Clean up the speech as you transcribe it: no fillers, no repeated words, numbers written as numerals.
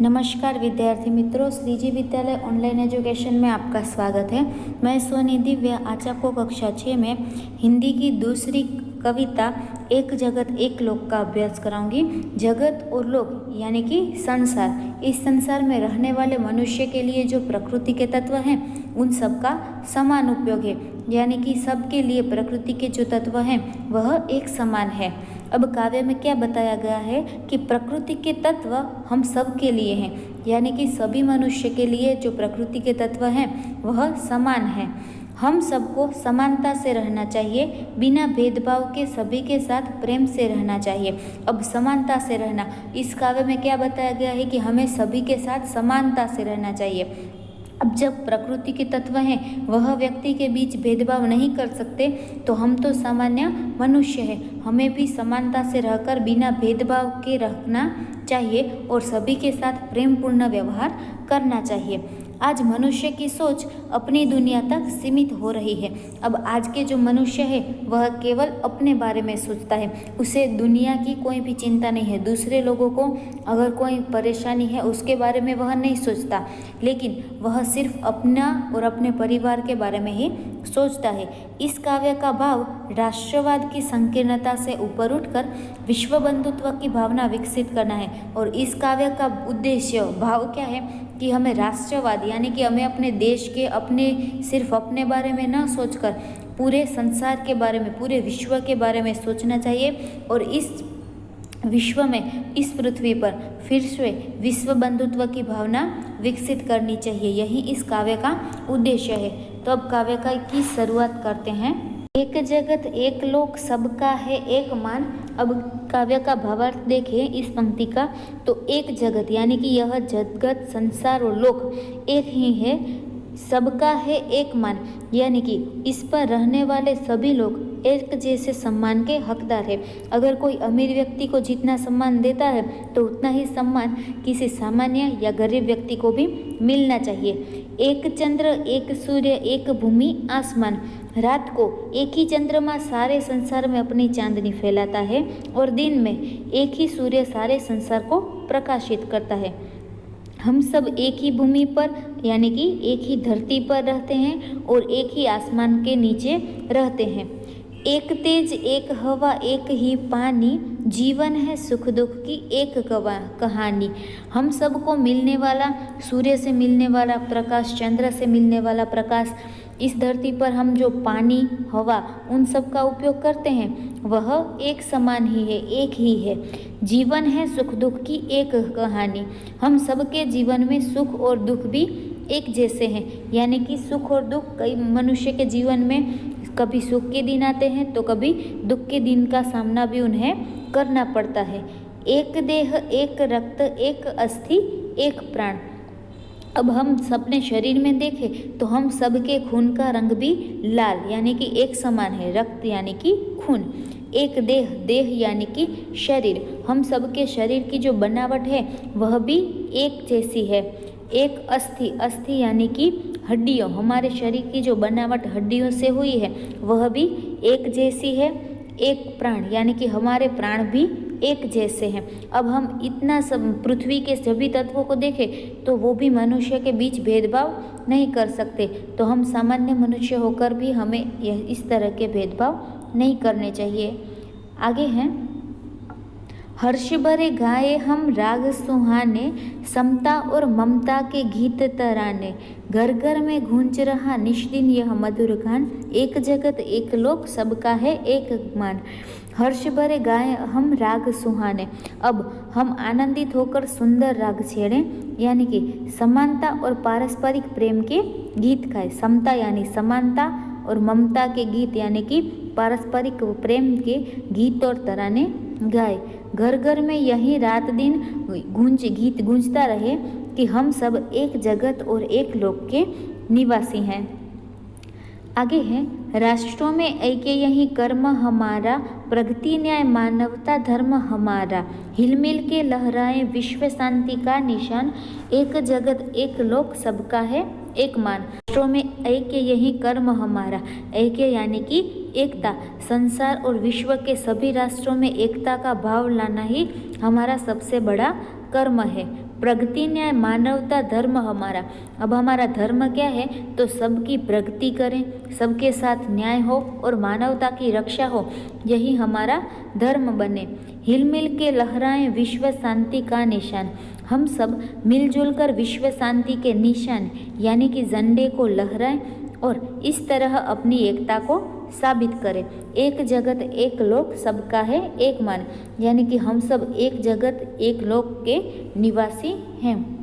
नमस्कार विद्यार्थी मित्रों, श्रीजी विद्यालय ऑनलाइन एजुकेशन में आपका स्वागत है। मैं सोनी दिव्या आज आपको कक्षा 6 में हिंदी की दूसरी कविता एक जगत एक लोक का अभ्यास कराऊंगी। जगत और लोक यानी कि संसार, इस संसार में रहने वाले मनुष्य के लिए जो प्रकृति के तत्व हैं उन सब का समान उपयोग है, यानी कि सबके लिए प्रकृति के जो तत्व हैं वह एक समान है। अब काव्य में क्या बताया गया है कि प्रकृति के तत्व हम सब के लिए हैं, यानी कि सभी मनुष्य के लिए जो प्रकृति के तत्व हैं वह समान है। हम सबको समानता से रहना चाहिए, बिना भेदभाव के सभी के साथ प्रेम से रहना चाहिए। अब समानता से रहना, इस काव्य में क्या बताया गया है कि हमें सभी के साथ समानता से रहना चाहिए। अब जब प्रकृति के तत्व हैं वह व्यक्ति के बीच भेदभाव नहीं कर सकते, तो हम तो सामान्य मनुष्य हैं, हमें भी समानता से रहकर बिना भेदभाव के रहना चाहिए और सभी के साथ प्रेमपूर्ण व्यवहार करना चाहिए। आज मनुष्य की सोच अपनी दुनिया तक सीमित हो रही है। अब आज के जो मनुष्य है वह केवल अपने बारे में सोचता है, उसे दुनिया की कोई भी चिंता नहीं है। दूसरे लोगों को अगर कोई परेशानी है उसके बारे में वह नहीं सोचता, लेकिन वह सिर्फ अपना और अपने परिवार के बारे में ही सोचता है। इस काव्य का भाव राष्ट्रवाद की संकीर्णता से ऊपर उठकर विश्व बंधुत्व की भावना विकसित करना है। और इस काव्य का उद्देश्य भाव क्या है कि हमें राष्ट्रवाद यानी कि हमें अपने देश के सिर्फ अपने बारे में न सोचकर पूरे संसार के बारे में, पूरे विश्व के बारे में सोचना चाहिए और इस विश्व में, इस पृथ्वी पर फिर से विश्व बंधुत्व की भावना विकसित करनी चाहिए। यही इस काव्य का उद्देश्य है। तो अब काव्य की शुरुआत करते हैं। एक जगत एक लोक, सबका है एक मान। अब काव्य का भावार्थ देखें इस पंक्ति का, तो एक जगत यानी कि यह जगत, संसार और लोक एक ही है, सबका है एक मान, यानी कि इस पर रहने वाले सभी लोग एक जैसे सम्मान के हकदार है। अगर कोई अमीर व्यक्ति को जितना सम्मान देता है तो उतना ही सम्मान किसी सामान्य या गरीब व्यक्ति को भी मिलना चाहिए। एक चंद्र, एक सूर्य, एक भूमि आसमान। रात को एक ही चंद्रमा सारे संसार में अपनी चांदनी फैलाता है और दिन में एक ही सूर्य सारे संसार को प्रकाशित करता है। हम सब एक ही भूमि पर यानी कि एक ही धरती पर रहते हैं और एक ही आसमान के नीचे रहते हैं। एक तेज, एक हवा, एक ही पानी, जीवन है सुख दुख की एक कहानी। हम सबको मिलने वाला, सूर्य से मिलने वाला प्रकाश, चंद्र से मिलने वाला प्रकाश, इस धरती पर हम जो पानी, हवा, उन सब का उपयोग करते हैं वह एक समान ही है, एक ही है। जीवन है सुख दुख की एक कहानी। हम सबके जीवन में सुख और दुख भी एक जैसे हैं, यानी कि सुख और दुख, कई मनुष्य के जीवन में कभी सुख के दिन आते हैं तो कभी दुख के दिन का सामना भी उन्हें करना पड़ता है। एक देह, एक रक्त, एक अस्थि, एक प्राण। अब हम अपने शरीर में देखें तो हम सबके खून का रंग भी लाल यानी कि एक समान है, रक्त यानी कि खून। एक देह, देह यानी कि शरीर, हम सबके शरीर की जो बनावट है वह भी एक जैसी है। एक अस्थि, अस्थि यानी कि हड्डियों, हमारे शरीर की जो बनावट हड्डियों से हुई है वह भी एक जैसी है। एक प्राण यानी कि हमारे प्राण भी एक जैसे हैं। अब हम इतना सब पृथ्वी के सभी तत्वों को देखें तो वो भी मनुष्य के बीच भेदभाव नहीं कर सकते, तो हम सामान्य मनुष्य होकर भी हमें इस तरह के भेदभाव नहीं करने चाहिए। आगे हैं, हर्ष भरे गाए हम राग सुहाने, समता और ममता के गीत तराने। घर घर में गूंज रहा निष्दिन यह मधुर गान, एक जगत एक लोक, सबका है एक मान। हर्ष भरे गाए हम राग सुहाने। अब हम आनंदित होकर सुंदर राग छेड़ें, यानी कि समानता और पारस्परिक प्रेम के गीत गाए। समता यानी समानता और ममता के गीत यानी कि पारस्परिक प्रेम के गीत और तराने गाए। घर घर में यही रात दिन गीत गूंजता रहे कि हम सब एक जगत और एक लोक के निवासी हैं। आगे है, राष्ट्रों में ऐक्य यही कर्म हमारा, प्रगति न्याय मानवता धर्म हमारा। हिलमिल के लहराए विश्व शांति का निशान, एक जगत एक लोक, सबका है एक मान। राष्ट्रों में ऐक्य यही कर्म हमारा। ऐक्य यानी कि एकता, संसार और विश्व के सभी राष्ट्रों में एकता का भाव लाना ही हमारा सबसे बड़ा कर्म है। प्रगति न्याय मानवता धर्म हमारा। अब हमारा धर्म क्या है? तो सबकी प्रगति करें, सबके साथ न्याय हो और मानवता की रक्षा हो, यही हमारा धर्म बने। हिलमिल के लहराएं विश्व शांति का निशान। हम सब मिलजुल कर विश्व शांति के निशान यानी कि झंडे को लहराएं और इस तरह अपनी एकता को साबित करें। एक जगत एक लोक सबका है एक मान, यानी कि हम सब एक जगत एक लोक के निवासी हैं।